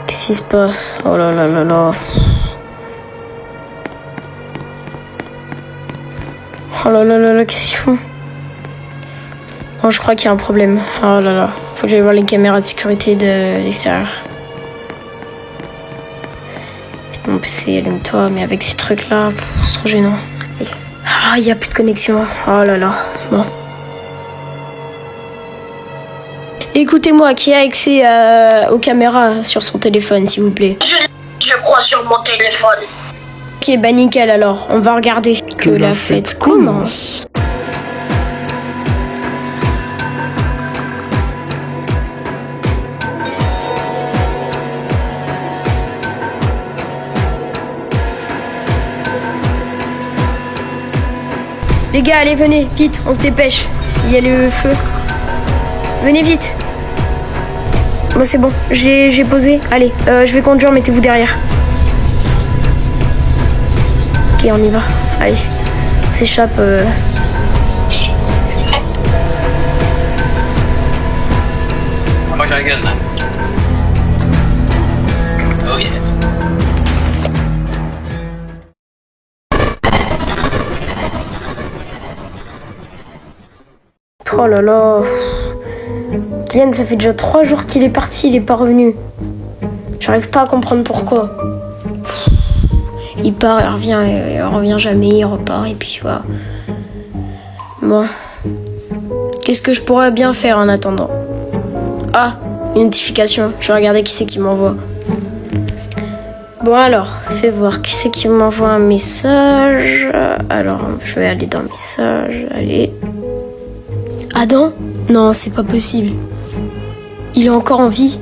Qu'est-ce qui se passe? Oh là là là là. Oh là là là là, qu'est-ce qu'ils font? Bon, je crois qu'il y a un problème. Oh là là. Faut que j'aille voir les caméras de sécurité de l'extérieur. Putain, mon PC, allume-toi, mais avec ces trucs-là, c'est trop gênant. Ah, il n'y a plus de connexion. Oh là là. Bon. Écoutez-moi, qui a accès aux caméras sur son téléphone, s'il vous plaît? Je crois sur mon téléphone. Ok, bah nickel alors. On va regarder. Que la fête commence. Les gars, allez, venez, vite, on se dépêche. Il y a le feu. Venez vite. Bon, c'est bon, j'ai posé. Allez, je vais conduire, mettez-vous derrière. Ok, on y va. Allez, on s'échappe. Moi, j'ai la gueule, là. Oh yeah. Oh là là. Kylian, ça fait déjà 3 jours qu'il est parti, il est pas revenu. J'arrive pas à comprendre pourquoi. Il part, il revient jamais, il repart, et puis voilà. Bon. Qu'est-ce que je pourrais bien faire en attendant? Ah, une notification. Je vais regarder qui c'est qui m'envoie. Bon alors, fais voir qui c'est qui m'envoie un message. Alors, je vais aller dans message. Allez. Adam? Non, c'est pas possible. Il est encore en vie.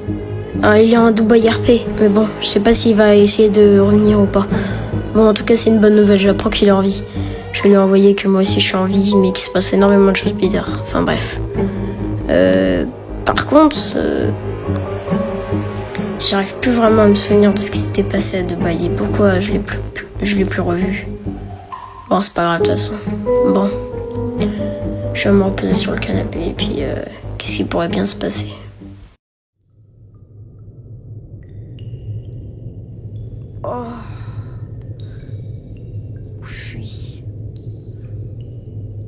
Ah, il est en Dubaï RP. Mais bon, je sais pas s'il va essayer de revenir ou pas. Bon, en tout cas, c'est une bonne nouvelle. J'apprends qu'il est en vie. Je vais lui envoyer que moi aussi je suis en vie, mais qu'il se passe énormément de choses bizarres. Enfin bref. Par contre, j'arrive plus vraiment à me souvenir de ce qui s'était passé à Dubaï et pourquoi je l'ai plus revu. Bon, c'est pas grave de toute façon. Bon. Je vais me reposer sur le canapé et puis qu'est-ce qui pourrait bien se passer? Oh. Où je suis?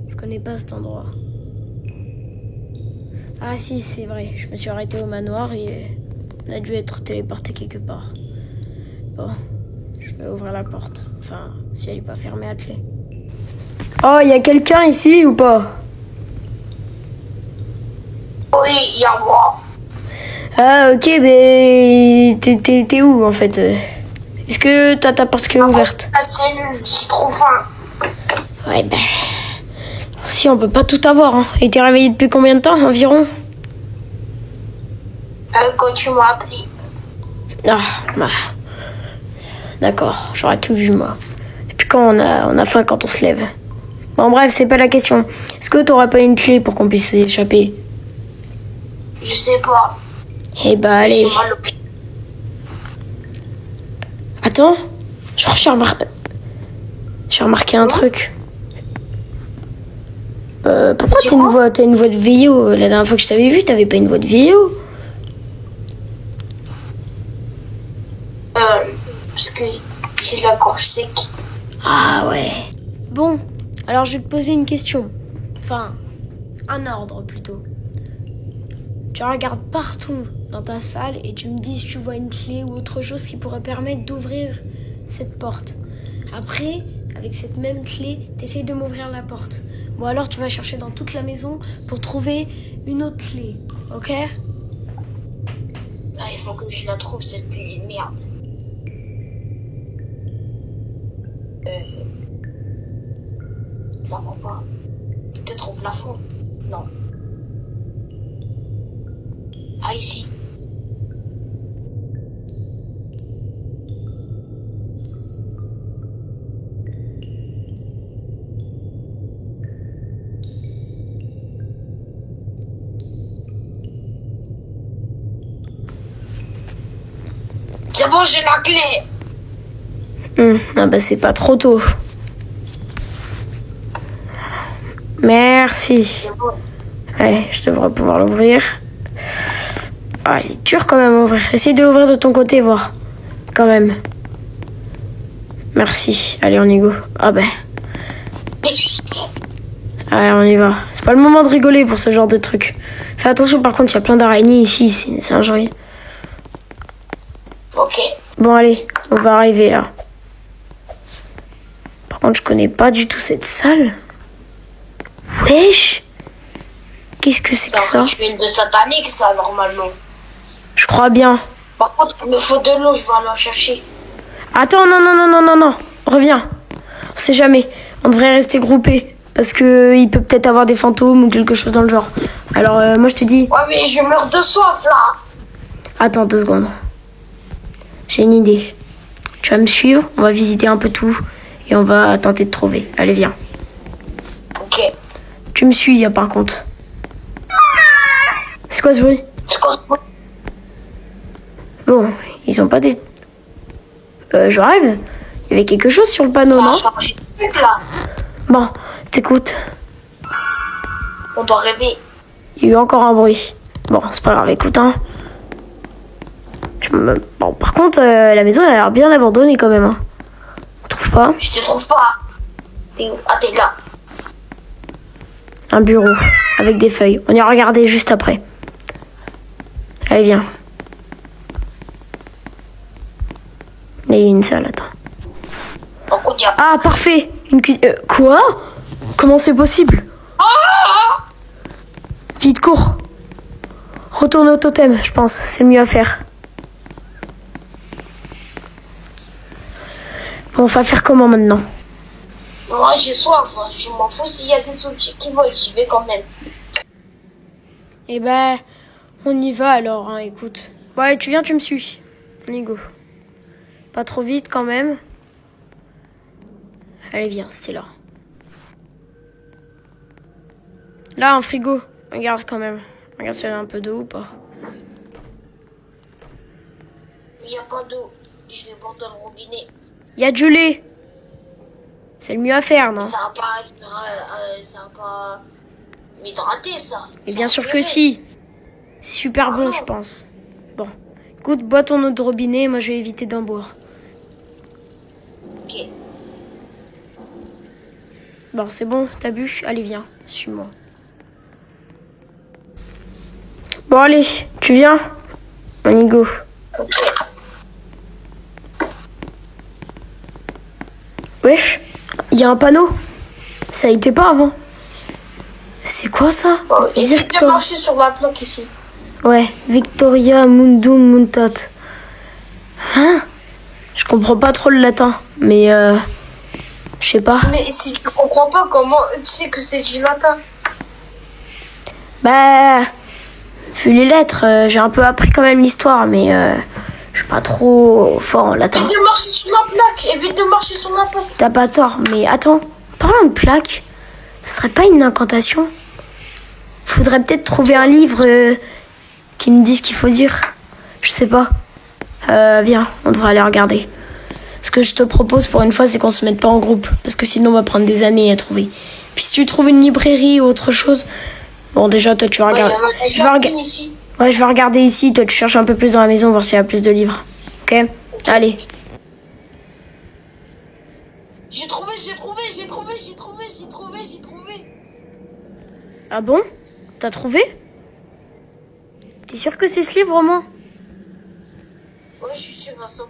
Je connais pas cet endroit. Ah si, c'est vrai. Je me suis arrêtée au manoir et on a dû être téléporté quelque part. Bon, je vais ouvrir la porte. Enfin, si elle est pas fermée à clé. Oh, il y a quelqu'un ici ou pas? Oui, il y a moi. Ah ok, mais t'es où en fait? Est-ce que t'as ta porte qui est ouverte? La cellule, c'est trop faim. Ouais ben... Si, on peut pas tout avoir, hein. Et t'es réveillé depuis combien de temps environ? Quand tu m'as appelé. Ah, bah... D'accord, j'aurais tout vu moi. Et puis quand on a faim quand on se lève. Bon bref, c'est pas la question. Est-ce que t'aurais pas une clé pour qu'on puisse s'échapper? Je sais pas. Eh bah allez. Attends, je crois que j'ai remarqué un truc. Pourquoi t'as une voix de vieillot? La dernière fois que je t'avais vu, t'avais pas une voix de vieillot. Parce que j'ai la gorge sec. Ah ouais. Bon, alors je vais te poser une question. Enfin, un ordre plutôt. Tu regardes partout dans ta salle et tu me dis si tu vois une clé ou autre chose qui pourrait permettre d'ouvrir cette porte. Après, avec cette même clé, t'essayes de m'ouvrir la porte. Ou alors tu vas chercher dans toute la maison pour trouver une autre clé, ok? Ah, il faut que je la trouve cette clé, merde. Je la vois pas. Peut-être au plafond. Non. Ah, ici. C'est bon, j'ai la clé. Ah bah c'est pas trop tôt. Merci. C'est bon. Allez, je devrais pouvoir l'ouvrir. Ah, il est dur quand même à ouvrir. Essaye d'ouvrir de ton côté, voir. Quand même. Merci. Allez, on y go. Ah ben. Allez, on y va. C'est pas le moment de rigoler pour ce genre de truc. Fais attention, par contre, il y a plein d'araignées ici. C'est injurieux. Ok. Bon, allez, on va arriver là. Par contre, je connais pas du tout cette salle. Wesh! Qu'est-ce que c'est que C'est ça? un rituel de satanique, ça, normalement. Je crois bien. Par contre, il me faut de l'eau, je vais aller en chercher. Attends, non. Reviens. On sait jamais. On devrait rester groupés. Parce que il peut peut-être avoir des fantômes ou quelque chose dans le genre. Alors, moi, je te dis... Ouais, mais je meurs de soif, là. Attends 2 secondes. J'ai une idée. Tu vas me suivre, on va visiter un peu tout. Et on va tenter de trouver. Allez, viens. Ok. Tu me suis, par contre. C'est quoi ce bruit? C'est quoi ce bruit? Bon, ils ont pas des... je rêve. Il y avait quelque chose sur le panneau, non? Ça a changé de truc, là. Bon, t'écoutes. On doit rêver. Il y a eu encore un bruit. Bon, c'est pas grave, écoute, hein. Bon, par contre, la maison elle a l'air bien abandonnée quand même, hein. Tu trouves pas? Je te trouve pas. T'es où? Ah, t'es là. Un bureau, avec des feuilles. On ira regarder juste après. Allez, viens. Il y a une salle, attends. Par contre, y a... Ah, parfait. Une cuisine... quoi? Comment c'est possible? Vite, cours. Retourne au totem, je pense. C'est le mieux à faire. Bon, on va faire comment maintenant? Moi, j'ai soif. Je m'en fous s'il y a des objets qui volent. J'y vais quand même. Eh ben, on y va alors, hein, écoute. Ouais, tu viens, tu me suis. On y go. Pas trop vite quand même. Allez, viens, c'est là. Là, un frigo. Regarde quand même. Regarde si elle a un peu d'eau ou pas. Il n'y a pas d'eau. Je vais boire dans le robinet. Il y a du lait. C'est le mieux à faire, non? Ça va pas m'hydrater, ça. Et Ça bien va sûr que cuire. si. C'est super bon, je pense. Bon. Écoute, bois ton eau de robinet. Moi, je vais éviter d'en boire. Ok. Bon, c'est bon, t'as bu? Allez, viens. Suis-moi. Bon, allez. Tu viens? On y go. Ok. Wesh, il y a un panneau. Ça était pas avant. C'est quoi ça? Bon, évite de Victor- marcher sur la plaque ici. Ouais, Victoria Mundum Muntat. Hein? Je comprends pas trop le latin, mais je sais pas. Mais si tu comprends pas, comment tu sais que c'est du latin? Bah, vu les lettres, j'ai un peu appris quand même l'histoire, mais je suis pas trop fort en latin. Évite de marcher sur la plaque. Évite de marcher sur la plaque. T'as pas tort, mais attends, parlant de plaque, ce serait pas une incantation? Faudrait peut-être trouver un livre qui nous dise ce qu'il faut dire. Je sais pas. Viens, on devrait aller regarder. Ce que je te propose pour une fois, c'est qu'on se mette pas en groupe, parce que sinon on va prendre des années à trouver. Puis si tu trouves une librairie ou autre chose, bon déjà toi tu vas Ouais, regarder. il y en a Je déjà vais une ici. Ouais, je vais regarder ici. Toi tu cherches un peu plus dans la maison, voir s'il y a plus de livres. Ok? Allez. J'ai trouvé. Ah bon? T'as trouvé? T'es sûr que c'est ce livre, vraiment? Ouais, je suis sûre à 100%.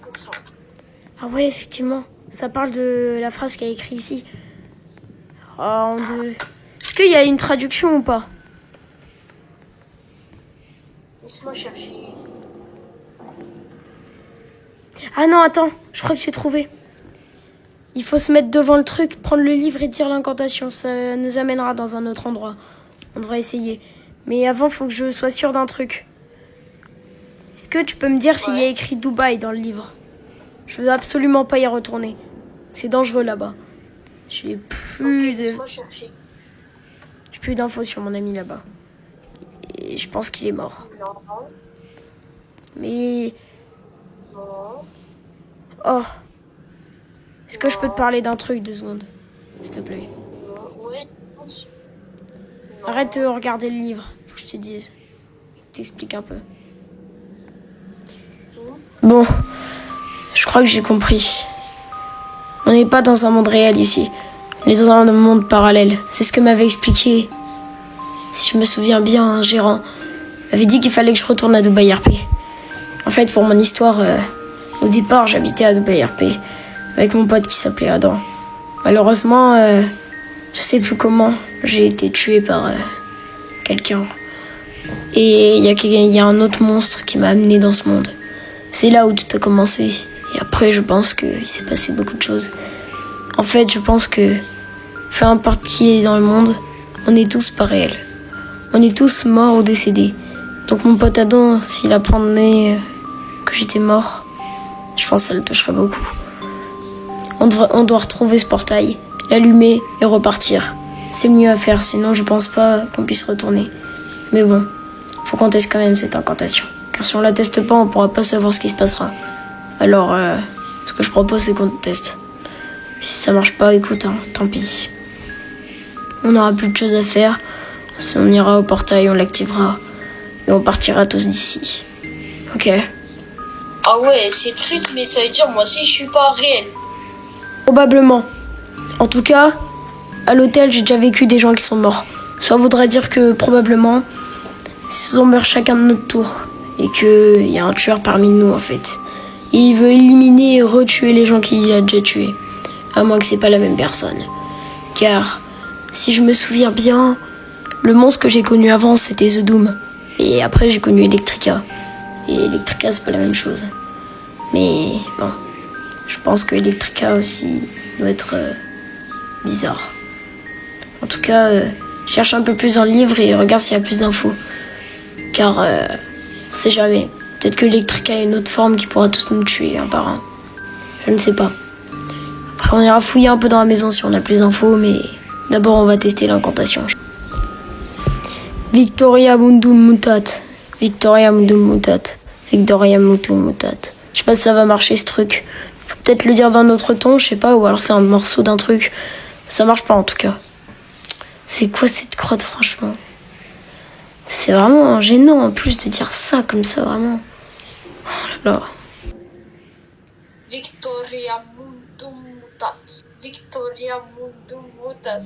Ah ouais, effectivement. Ça parle de la phrase qu'il y a écrit ici. Est-ce qu'il y a une traduction ou pas? Laisse-moi chercher. Ah non, attends. Je crois que j'ai trouvé. Il faut se mettre devant le truc, prendre le livre et dire l'incantation. Ça nous amènera dans un autre endroit. On devrait essayer. Mais avant, faut que je sois sûre d'un truc. Est-ce que tu peux me dire s'il y a écrit Dubaï dans le livre? Je veux absolument pas y retourner. C'est dangereux là-bas. J'ai plus Laisse-moi chercher. J'ai plus d'infos sur mon ami là-bas. Et je pense qu'il est mort. Non. Mais... Non. Oh. Est-ce que je peux te parler d'un truc 2 secondes? S'il te plaît. Non. Ouais, je pense. Non. Arrête de regarder le livre. Faut que je te dise. Je t'explique un peu. Bon, je crois que j'ai compris. On n'est pas dans un monde réel ici. On est dans un monde parallèle. C'est ce que m'avait expliqué, si je me souviens bien, un gérant. Il m'avait dit qu'il fallait que je retourne à Dubaï RP. En fait, pour mon histoire, au départ, j'habitais à Dubaï RP avec mon pote qui s'appelait Adam. Malheureusement, je sais plus comment, j'ai été tué par quelqu'un. Et il y a un autre monstre qui m'a amené dans ce monde. C'est là où tout a commencé. Et après, je pense qu'il s'est passé beaucoup de choses. En fait, je pense que peu importe qui est dans le monde, on est tous pas réels. On est tous morts ou décédés. Donc mon pote Adam, s'il apprenait que j'étais mort, je pense que ça le toucherait beaucoup. On doit retrouver ce portail, l'allumer et repartir. C'est le mieux à faire, sinon je pense pas qu'on puisse retourner. Mais bon, faut qu'on teste quand même cette incantation. Car si on la teste pas, on pourra pas savoir ce qui se passera. Alors, ce que je propose, c'est qu'on teste. Puis si ça marche pas, écoute, hein, tant pis. On n'aura plus de choses à faire. On ira au portail, on l'activera. Et on partira tous d'ici. Ok? Ah ouais, c'est triste, mais ça veut dire moi aussi je suis pas réel. Probablement. En tout cas, à l'hôtel, j'ai déjà vécu des gens qui sont morts. Ça voudrait dire que, probablement, ils ont meurt chacun de notre tour. Et qu'il y a un tueur parmi nous, en fait. Et il veut éliminer et retuer les gens qu'il a déjà tués. À moins que c'est pas la même personne. Car, si je me souviens bien, le monstre que j'ai connu avant, c'était The Doom. Et après, j'ai connu Electrica. Et Electrica, c'est pas la même chose. Mais bon, je pense que Electrica aussi doit être bizarre. En tout cas, cherche un peu plus dans le livre et regarde s'il y a plus d'infos. Car, on sait jamais. Peut-être que Electrica a une autre forme qui pourra tous nous tuer un par un. Je ne sais pas. Après, on ira fouiller un peu dans la maison si on a plus d'infos, mais d'abord, on va tester l'incantation. Victoria Mundum Mutat. Victoria Mundum Mutat. Victoria Mundum Mutat. Je sais pas si ça va marcher ce truc. Faut peut-être le dire d'un autre ton, je sais pas, ou alors c'est un morceau d'un truc. Ça marche pas en tout cas. C'est quoi cette crotte, franchement? C'est vraiment gênant en plus de dire ça comme ça, vraiment. Oh là là. Victoria Mundum Mutat. Victoria Mundum Mutat.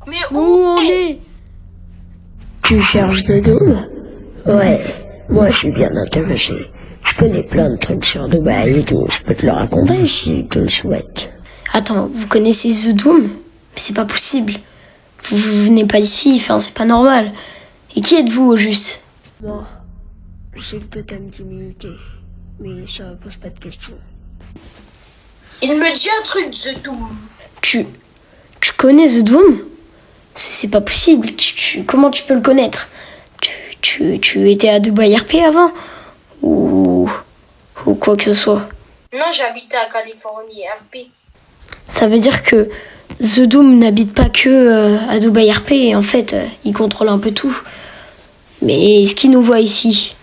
Mais Où on est? Tu cherches The Doom? Ouais, moi je suis bien intéressé. Je connais plein de trucs sur Dubaï et tout, je peux te le raconter si tu le souhaites. Attends, vous connaissez The Doom? Mais c'est pas possible. Vous venez pas d'ici, enfin c'est pas normal. Et qui êtes-vous au juste? Moi, j'ai le totem d'immunité, mais ça pose pas de questions. il me dit un truc, The Doom. Tu connais The Doom? C'est pas possible. Comment tu peux le connaître? Tu étais à Dubaï RP avant? Ou quoi que ce soit. Non, j'habitais à Californie, RP. Ça veut dire que The Doom n'habite pas que à Dubaï RP. Et en fait, il contrôle un peu tout. Mais est-ce qu'il nous voit ici?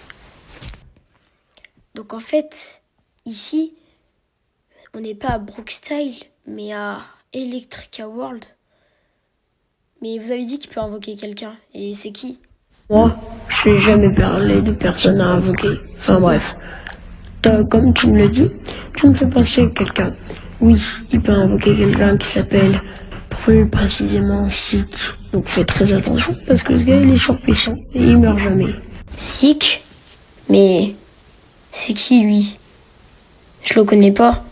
Donc en fait, ici, on n'est pas à Brookstyle, mais à Electrica World. Mais vous avez dit qu'il peut invoquer quelqu'un. Et c'est qui? Moi, je n'ai jamais parlé de personne à invoquer. Enfin bref. Comme tu me le dis, tu me fais penser à quelqu'un. Oui, il peut invoquer quelqu'un qui s'appelle plus précisément Sik. Donc fais très attention parce que ce gars il est surpuissant et il meurt jamais. Sik? Mais c'est qui lui? Je le connais pas.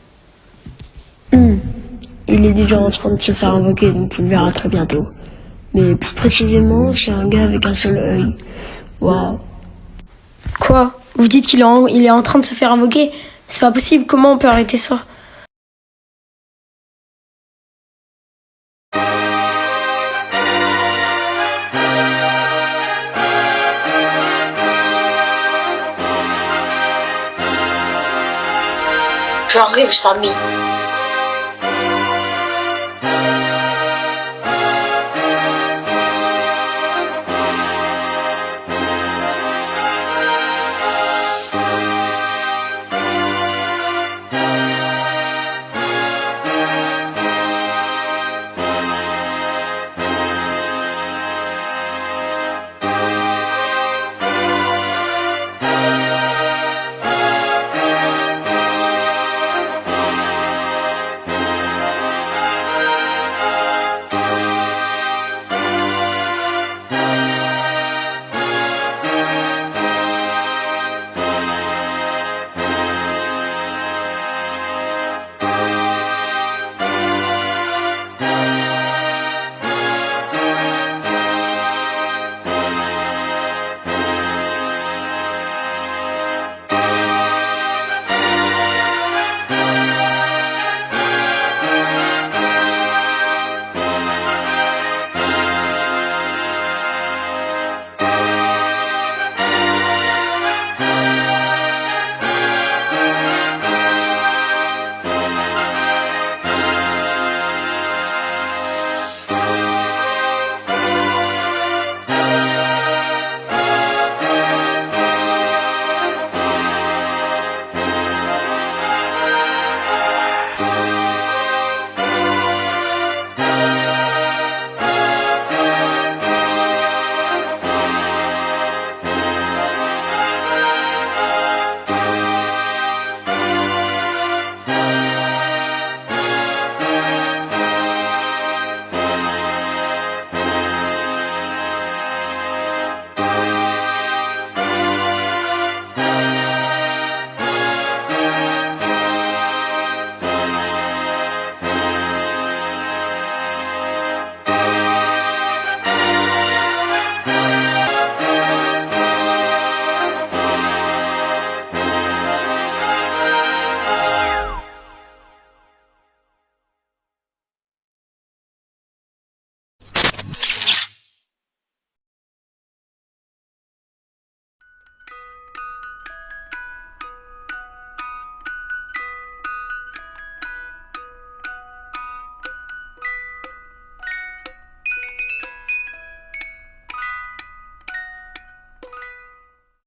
Il est déjà en train de se faire invoquer donc tu le verras très bientôt. Mais plus précisément, c'est un gars avec un seul œil. Waouh. Quoi? Vous dites qu'il est en train de se faire invoquer? C'est pas possible, comment on peut arrêter ça? J'arrive, Samy.